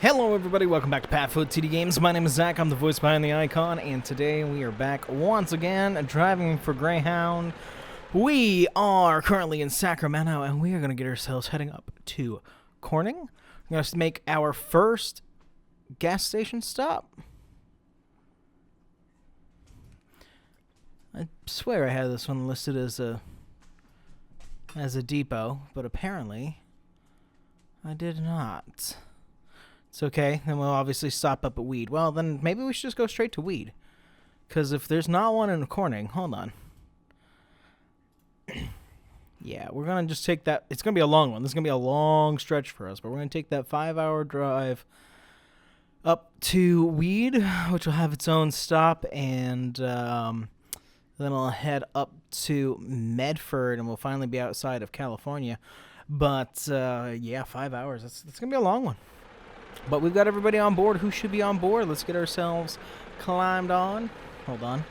Hello everybody, welcome back to PadFootTD Games. My name is Zach, I'm the voice behind the icon, and today we are back once again driving for Greyhound. We are currently in Sacramento, and we are going to get ourselves heading up to Corning. We're going to make our first gas station stop. I swear I had this one listed as a depot, but apparently I did not. It's okay, then we'll obviously stop up at Weed. Well, then maybe we should just go straight to Weed. Because if there's not one in Corning, hold on. Yeah, we're going to just take that. It's going to be a long one. This is going to be a long stretch for us. But we're going to take that 5-hour drive up to Weed, which will have its own stop. And then I'll head up to Medford, and we'll finally be outside of California. But, yeah, 5 hours. That's going to be a long one. But we've got everybody on board who should be on board. Let's get ourselves climbed on. Hold on.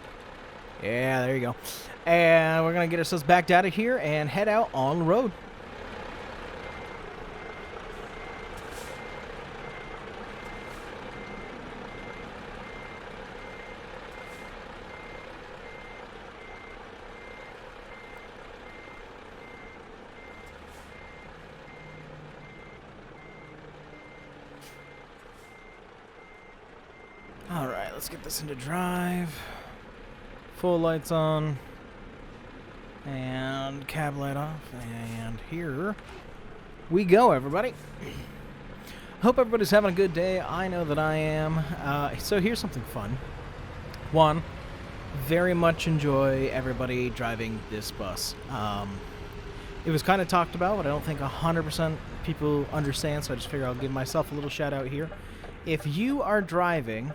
Yeah, there you go. And we're going to get ourselves backed out of here and head out on the road. Alright, let's get this into drive. Full lights on. And cab light off. And here we go, everybody. Hope everybody's having a good day. I know that I am. So here's something fun. One, very much enjoy everybody driving this bus. It was kind of talked about, but I don't think 100% people understand, so I just figure I'll give myself a little shout out here. If you are driving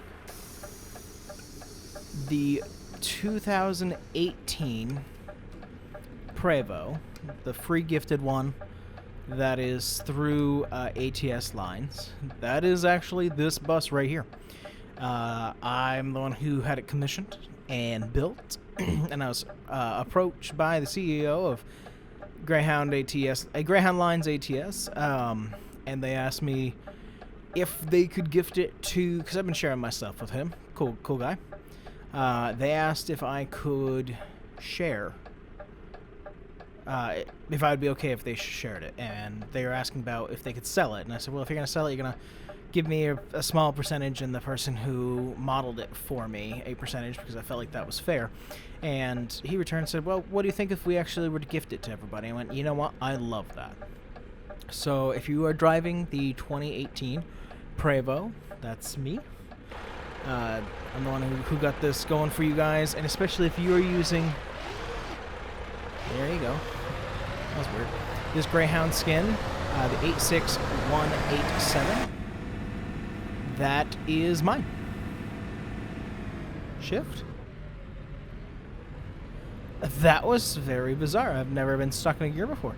the 2018 Prevost, the free gifted one that is through ATS lines, that is actually this bus right here. I'm the one who had it commissioned and built, and I was approached by the CEO of Greyhound ATS, GreyhoundLines ATS, and they asked me if they could gift it to, because I've been sharing my stuff with him. Cool guy. They asked if I could share, if I would be okay if they shared it, and they were asking about if they could sell it, and I said, well, if you're going to sell it, you're going to give me a small percentage, and the person who modeled it for me a percentage, because I felt like that was fair. And he returned and said, well, what do you think if we actually were to gift it to everybody? I went, you know what, I love that. So if you are driving the 2018 Prevost, that's me. I'm the one who got this going for you guys, and especially if you are using, there you go, that was weird, this Greyhound skin, the 86187, that is mine. Shift. That was very bizarre. I've never been stuck in a gear before.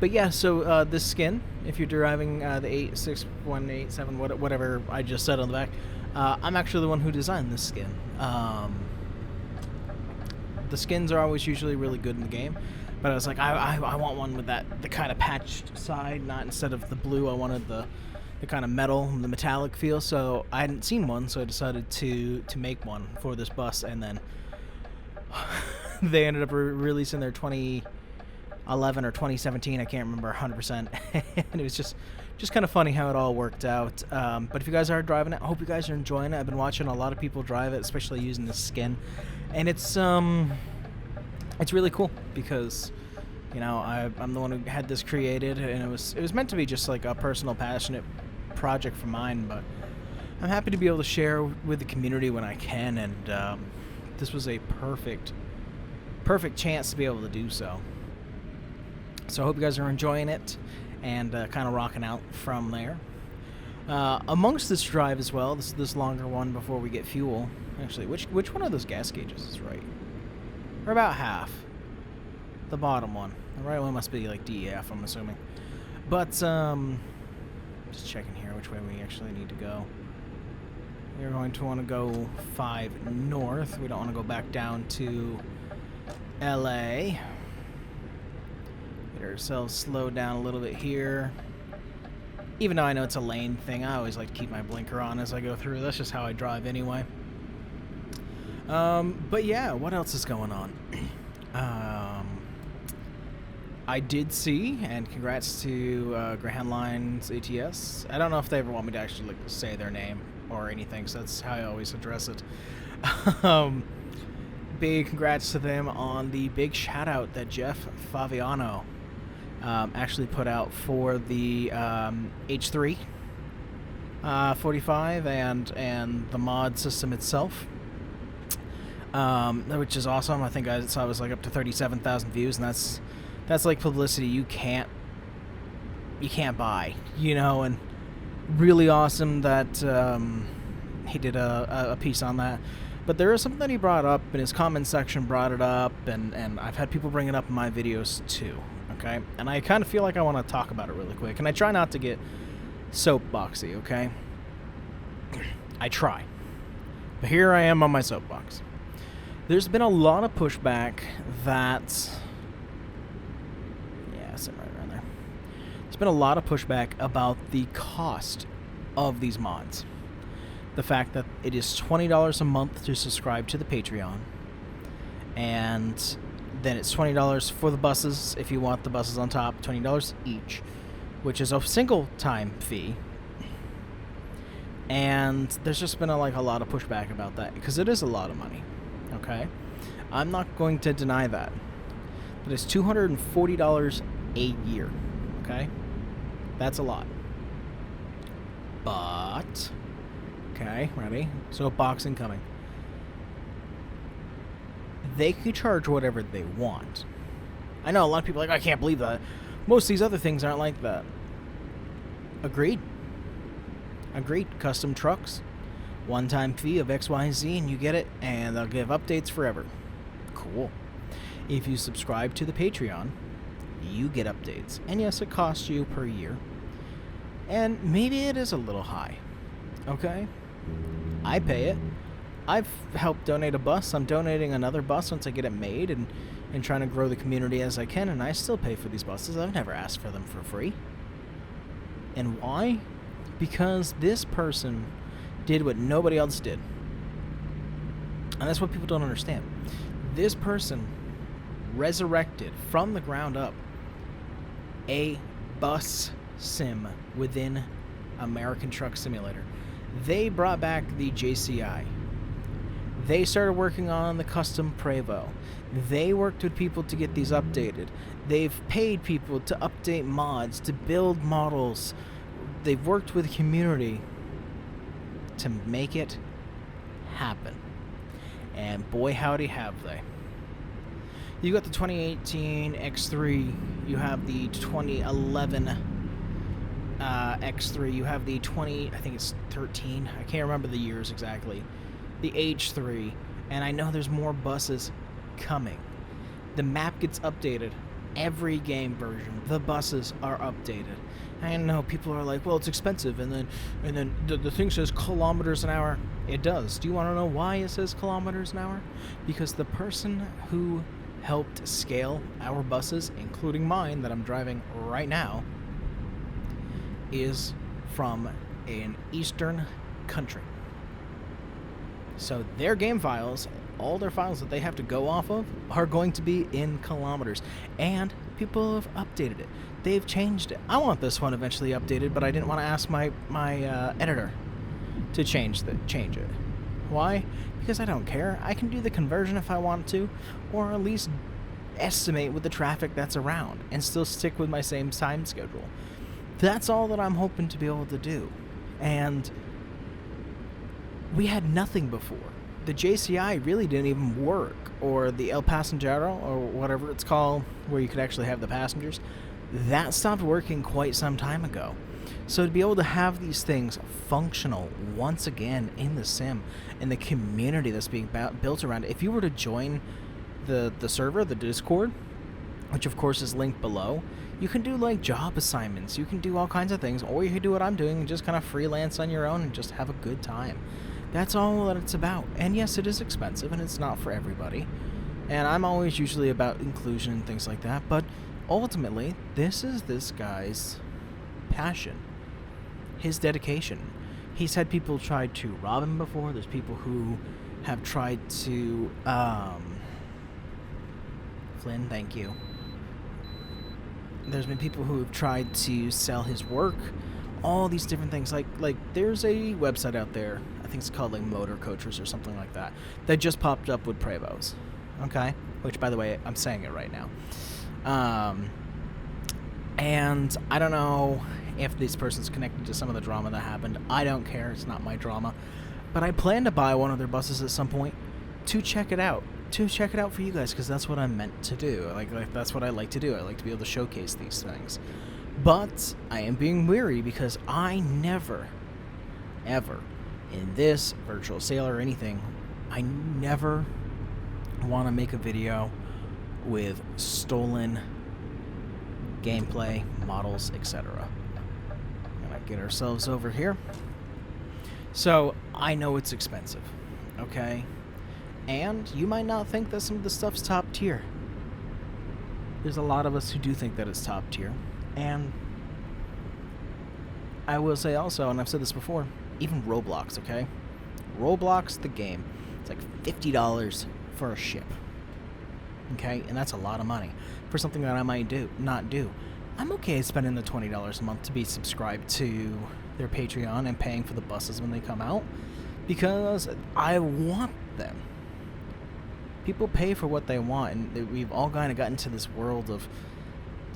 But yeah, so this skin, if you're driving the 86187, whatever I just said on the back, I'm actually the one who designed this skin. The skins are always usually really good in the game, but I was like, I want one with the kind of patched side, not instead of the blue. I wanted the kind of metal, the metallic feel. So I hadn't seen one, so I decided to make one for this bus, and then they ended up releasing their 2011 or 2017, I can't remember 100%, and it was just kind of funny how it all worked out. But if you guys are driving it, I hope you guys are enjoying it. I've been watching a lot of people drive it, especially using this skin, and it's really cool because, you know, I'm the one who had this created, and it was meant to be just like a personal, passionate project for mine, but I'm happy to be able to share with the community when I can, and this was a perfect chance to be able to do so. So I hope you guys are enjoying it and kind of rocking out from there. Amongst this drive as well, this longer one before we get fuel. Actually, which one of those gas gauges is right? Or about half. The bottom one. The right one must be like DEF, I'm assuming. But just checking here which way we actually need to go. We're going to want to go 5 north. We don't want to go back down to LA. Get ourselves slowed down a little bit here. Even though I know it's a lane thing, I always like to keep my blinker on as I go through. That's just how I drive anyway. But yeah, what else is going on? I did see, and congrats to GreyhoundLines ATS. I don't know if they ever want me to actually like, say their name or anything, so that's how I always address it. Big congrats to them on the big shout out that Jeff Faviano actually put out for the H3 45 and the mod system itself, which is awesome. I think I saw it was like up to 37,000 views, and that's like publicity you can't buy, you know. And really awesome that he did a piece on that. But there is something that he brought up in his comment section, brought it up, and I've had people bring it up in my videos too, okay? And I kind of feel like I want to talk about it really quick, and I try not to get soapboxy, okay? I try. But here I am on my soapbox. There's been a lot of pushback that... Yeah, sitting right around there. There's been a lot of pushback about the cost of these mods. The fact that it is $20 a month to subscribe to the Patreon, and then it's $20 for the buses if you want the buses on top, $20 each, which is a single time fee. And there's just been a lot of pushback about that because it is a lot of money. Okay, I'm not going to deny that, but it's $240 a year. Okay, that's a lot. But okay, ready? So boxing coming. They can charge whatever they want. I know a lot of people are like, I can't believe that. Most of these other things aren't like that. Agreed. Agreed. Custom trucks. One-time fee of XYZ and you get it, and they'll give updates forever. Cool. If you subscribe to the Patreon, you get updates. And yes, it costs you per year. And maybe it is a little high. Okay? I pay it. I've helped donate a bus. I'm donating another bus once I get it made and trying to grow the community as I can, and I still pay for these buses. I've never asked for them for free. And why? Because this person did what nobody else did. And that's what people don't understand. This person resurrected from the ground up a bus sim within American Truck Simulator. They brought back the JCI. They started working on the custom Prevost. They worked with people to get these updated. They've paid people to update mods, to build models. They've worked with the community to make it happen. And boy howdy have they. You got the 2018 X3, you have the 2011 X3, you have the I think it's 13, I can't remember the years exactly, the H3, and I know there's more buses coming. The map gets updated every game version. The buses are updated. I know people are like, well, it's expensive, and then the thing says kilometers an hour. It does. Do you want to know why it says kilometers an hour? Because the person who helped scale our buses, including mine that I'm driving right now, is from an eastern country. So their game files, all their files that they have to go off of, are going to be in kilometers. And people have updated it. They've changed it. I want this one eventually updated, but I didn't want to ask my editor to change it. Why? Because I don't care. I can do the conversion if I want to, or at least estimate with the traffic that's around and still stick with my same time schedule. That's all that I'm hoping to be able to do. And we had nothing before. The JCI really didn't even work, or the El Pasajero, or whatever it's called, where you could actually have the passengers. That stopped working quite some time ago. So to be able to have these things functional once again in the sim, and the community that's being built around it, if you were to join the server, the Discord, which of course is linked below, you can do like job assignments, you can do all kinds of things, or you can do what I'm doing and just kind of freelance on your own and just have a good time. That's all that it's about. And yes, it is expensive and it's not for everybody. And I'm always usually about inclusion and things like that, but ultimately, this is this guy's passion. his dedication. He's had people try to rob him before. There's people who have tried to, Flynn, thank you. There's been people who have tried to sell his work, all these different things. Like there's a website out there, I think it's called like Motor Coachers or something like that, that just popped up with Prevost, okay? Which, by the way, I'm saying it right now. And I don't know if this person's connected to some of the drama that happened. I don't care. It's not my drama. But I plan to buy one of their buses at some point to check it out. To check it out for you guys, because that's what I'm meant to do. Like that's what I like to do. I like to be able to showcase these things. But I am being weary because I never, ever, in this virtual sale or anything, I never want to make a video with stolen gameplay, models, etc. Gonna get ourselves over here. So, I know it's expensive, okay? And you might not think that some of the stuff's top tier. There's a lot of us who do think that it's top tier. And I will say also, and I've said this before, even Roblox, okay? Roblox, the game, it's like $50 for a ship. Okay? And that's a lot of money for something that I might not do. I'm okay spending the $20 a month to be subscribed to their Patreon and paying for the buses when they come out, because I want them. People pay for what they want, and we've all kind of gotten into this world of,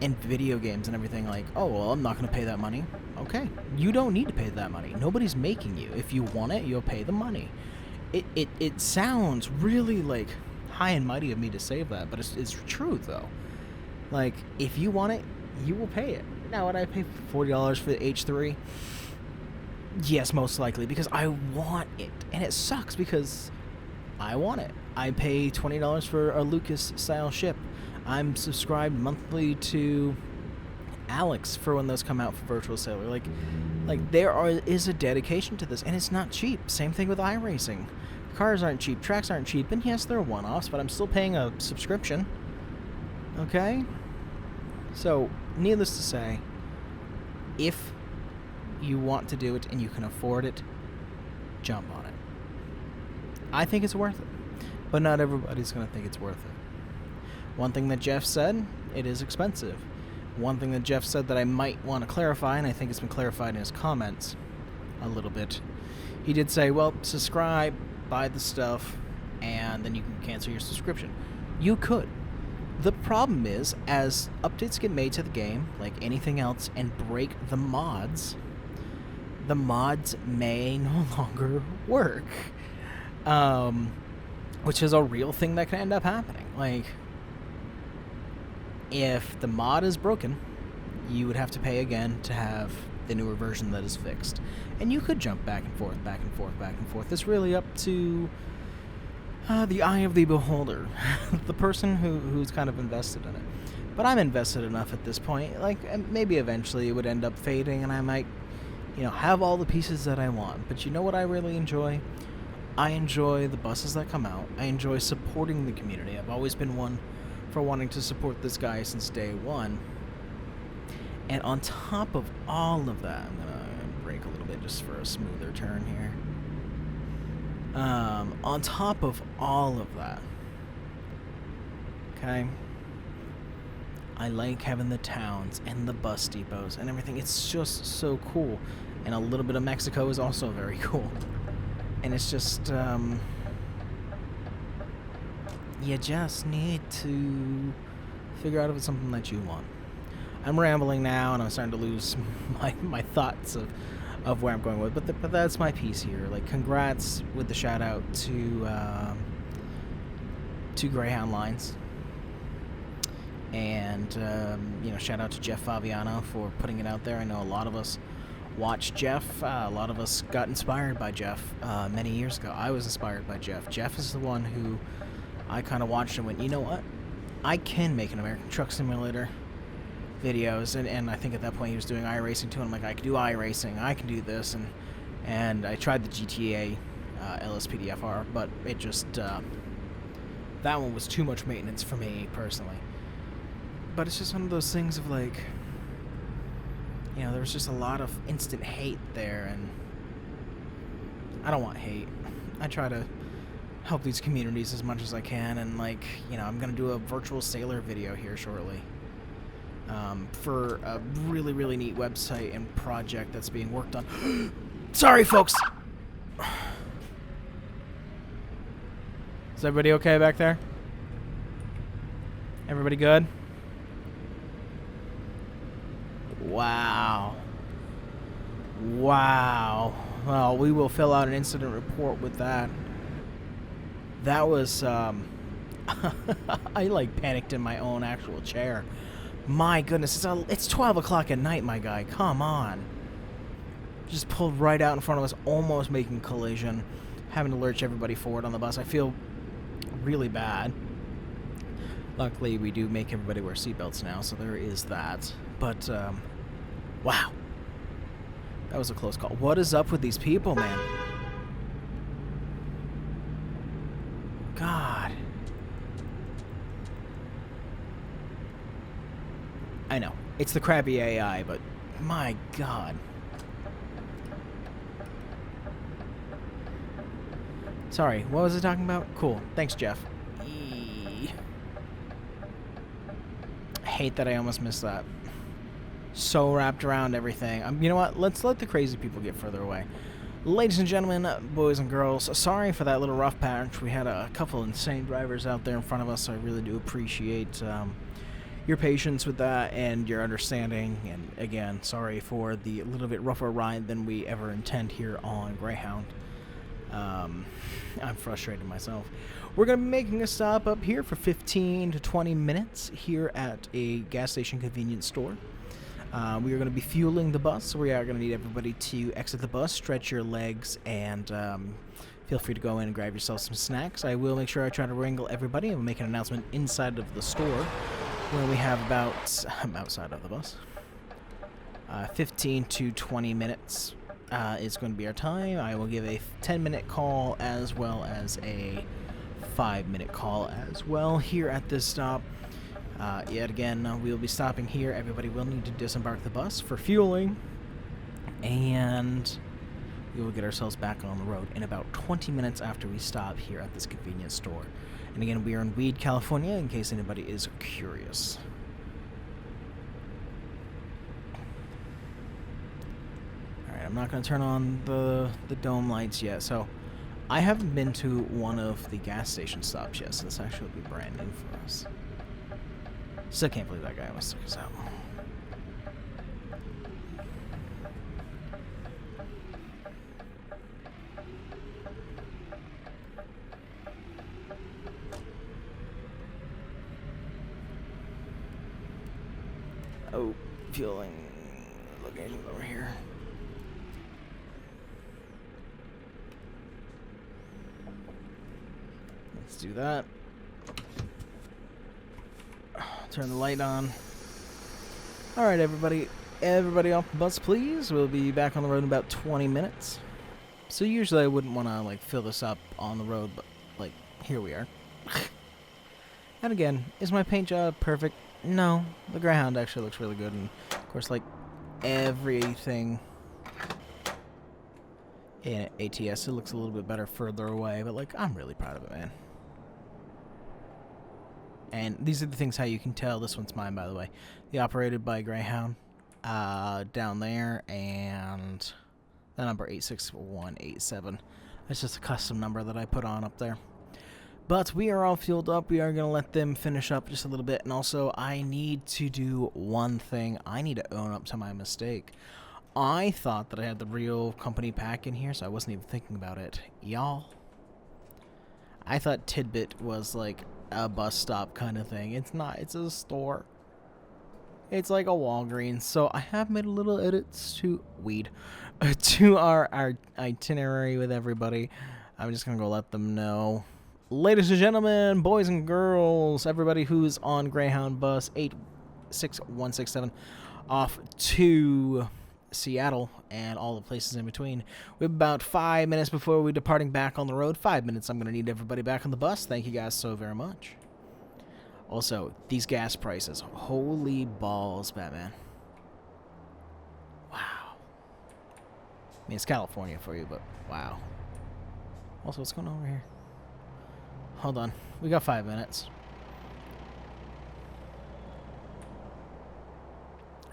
in video games and everything, like, oh, well, I'm not going to pay that money. Okay, you don't need to pay that money. Nobody's making you. If you want it, you'll pay the money. It sounds really, like, high and mighty of me to say that, but it's true, though. Like, if you want it, you will pay it. Now, would I pay $40 for the H3? Yes, most likely, because I want it. And it sucks because I want it. I pay $20 for a Lucas-style ship. I'm subscribed monthly to Alex for when those come out for Virtual Sailor. Like there is a dedication to this, and it's not cheap. Same thing with iRacing. Cars aren't cheap, tracks aren't cheap, and yes, they're one-offs, but I'm still paying a subscription. Okay? So, needless to say, if you want to do it and you can afford it, jump on it. I think it's worth it, but not everybody's going to think it's worth it. One thing that Jeff said, it is expensive. One thing that Jeff said that I might want to clarify, and I think it's been clarified in his comments a little bit. He did say, well, subscribe, buy the stuff, and then you can cancel your subscription. You could. The problem is, as updates get made to the game, like anything else, and break the mods may no longer work. Which is a real thing that can end up happening. Like, if the mod is broken, you would have to pay again to have the newer version that is fixed. And you could jump back and forth, back and forth, back and forth. It's really up to the eye of the beholder, the person who's kind of invested in it. But I'm invested enough at this point. Like, maybe eventually it would end up fading, and I might, have all the pieces that I want. But you know what I really enjoy? I enjoy the buses that come out. I enjoy supporting the community. I've always been one for wanting to support this guy since day one. And on top of all of that, I'm going to brake a little bit just for a smoother turn here. On top of all of that, okay, I like having the towns and the bus depots and everything. It's just so cool. And a little bit of Mexico is also very cool. And it's just, you just need to figure out if it's something that you want. I'm rambling now, and I'm starting to lose my thoughts of where I'm going with, but that's my piece here. Like, congrats with the shout out to GreyhoundLines, and shout out to Jeff Fabiano for putting it out there. I know a lot of us watched Jeff. A lot of us got inspired by Jeff many years ago. I was inspired by Jeff. Jeff is the one who I kind of watched and went, you know what? I can make an American Truck Simulator videos, and I think at that point he was doing iRacing too, and I'm like, I can do iRacing, I can do this, and I tried the GTA LSPDFR, but it just, that one was too much maintenance for me, personally. But it's just one of those things of like, you know, there was just a lot of instant hate there, and I don't want hate. I try to help these communities as much as I can, and like, you know, I'm gonna do a virtual sailor video here shortly for a really, really neat website and project that's being worked on. Sorry, folks. Is everybody okay back there? Everybody good? Wow. Wow. Well, we will fill out an incident report with that. That was, I like panicked in my own actual chair. My goodness, it's 12 o'clock at night, my guy. Come on. Just pulled right out in front of us, almost making collision. Having to lurch everybody forward on the bus. I feel really bad. Luckily, we do make everybody wear seatbelts now, so there is that. But, wow. That was a close call. What is up with these people, man? God. I know. It's the crappy AI, but my God. Sorry, what was I talking about? Cool. Thanks, Jeff. I hate that I almost missed that. So wrapped around everything. You know what? Let's let the crazy people get further away. Ladies and gentlemen, boys and girls, sorry for that little rough patch. We had a couple insane drivers out there in front of us, so I really do appreciate your patience with that and your understanding. And again, sorry for the little bit rougher ride than we ever intend here on Greyhound. I'm frustrated myself. We're going to be making a stop up here for 15 to 20 minutes here at a gas station convenience store. We are going to be fueling the bus, so we are going to need everybody to exit the bus, stretch your legs, and feel free to go in and grab yourself some snacks. I will make sure I try to wrangle everybody and make an announcement inside of the store where we have about, I'm outside of the bus, 15 to 20 minutes is going to be our time. I will give a 10-minute call as well as a 5-minute call as well here at this stop. Yet again, we will be stopping here. Everybody will need to disembark the bus for fueling, and we will get ourselves back on the road in about 20 minutes after we stop here at this convenience store. And again, we are in Weed, California, in case anybody is curious. Alright, I'm not going to turn on the dome lights yet, so I haven't been to one of the gas station stops yet, so this actually will be brand new for us. Still can't believe that guy almost took us out. Oh, fueling location over here. Let's do that. Turn the light on. Alright, everybody off the bus, please. We'll be back on the road in about 20 minutes. So usually I wouldn't want to, like, fill this up on the road, but, like, here we are. And again, is my paint job perfect? No. The Greyhound actually looks really good, and, of course, like, everything in ATS, it looks a little bit better further away, but, like, I'm really proud of it, man. And these are the things how you can tell. This one's mine, by the way. The operated by Greyhound down there, and the number 86187. That's just a custom number that I put on up there. But we are all fueled up. We are going to let them finish up just a little bit. And also, I need to do one thing. I need to own up to my mistake. I thought that I had the real company pack in here, so I wasn't even thinking about it. Y'all, I thought Tidbit was like a bus stop kind of thing. It's not. It's a store. It's like a Walgreens. So I have made a little edits to to our itinerary with everybody. I'm just gonna go let them know. Ladies and gentlemen, boys and girls, everybody who's on Greyhound bus 86167 off to Seattle and all the places in between. We have about 5 minutes before we're departing back on the road. 5 minutes. I'm going to need everybody back on the bus. Thank you guys so very much. Also, these gas prices. Holy balls, Batman. mean, it's California for you, but wow. Also, what's going on over here? Hold on. We got 5 minutes.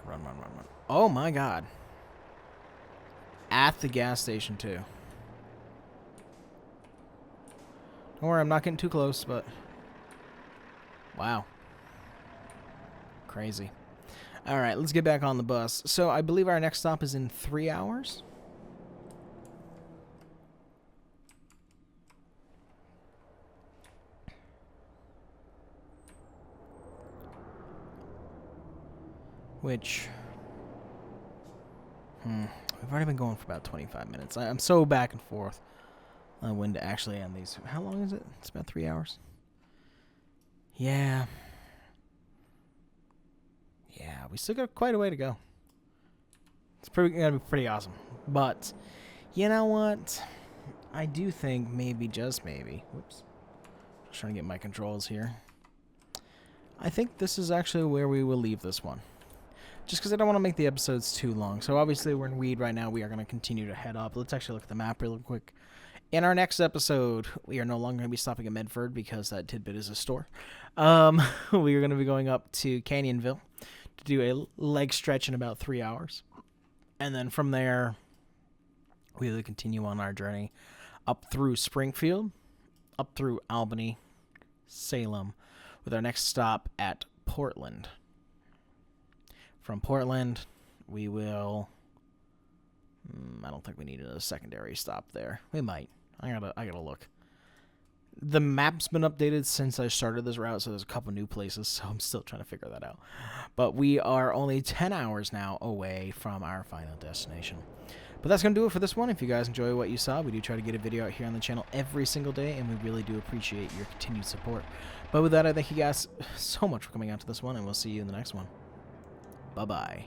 Run, run, run, run. Oh, my God. At the gas station, too. Don't worry, I'm not getting too close, but... Wow. Crazy. All right, let's get back on the bus. So I believe our next stop is in 3 hours. Which... We've already been going for about 25 minutes. I'm so back and forth on when to actually end these. How long is it? It's about 3 hours. Yeah. Yeah, we still got quite a way to go. It's gonna be pretty awesome. But, you know what? I do think maybe, just maybe. Whoops. Just trying to get my controls here. I think this is actually where we will leave this one. Just because I don't want to make the episodes too long. So obviously we're in Weed right now. We are going to continue to head up. Let's actually look at the map real quick. In our next episode, we are no longer going to be stopping at Medford because that tidbit is a store. We are going to be going up to Canyonville to do a leg stretch in about 3 hours. And then from there, we will continue on our journey up through Springfield, up through Albany, Salem, with our next stop at Portland. From Portland, we will... I don't think we need a secondary stop there. We might. I gotta look. The map's been updated since I started this route, so there's a couple new places, so I'm still trying to figure that out. But we are only 10 hours now away from our final destination. But that's going to do it for this one. If you guys enjoy what you saw, we do try to get a video out here on the channel every single day, and we really do appreciate your continued support. But with that, I thank you guys so much for coming out to this one, and we'll see you in the next one. Bye-bye.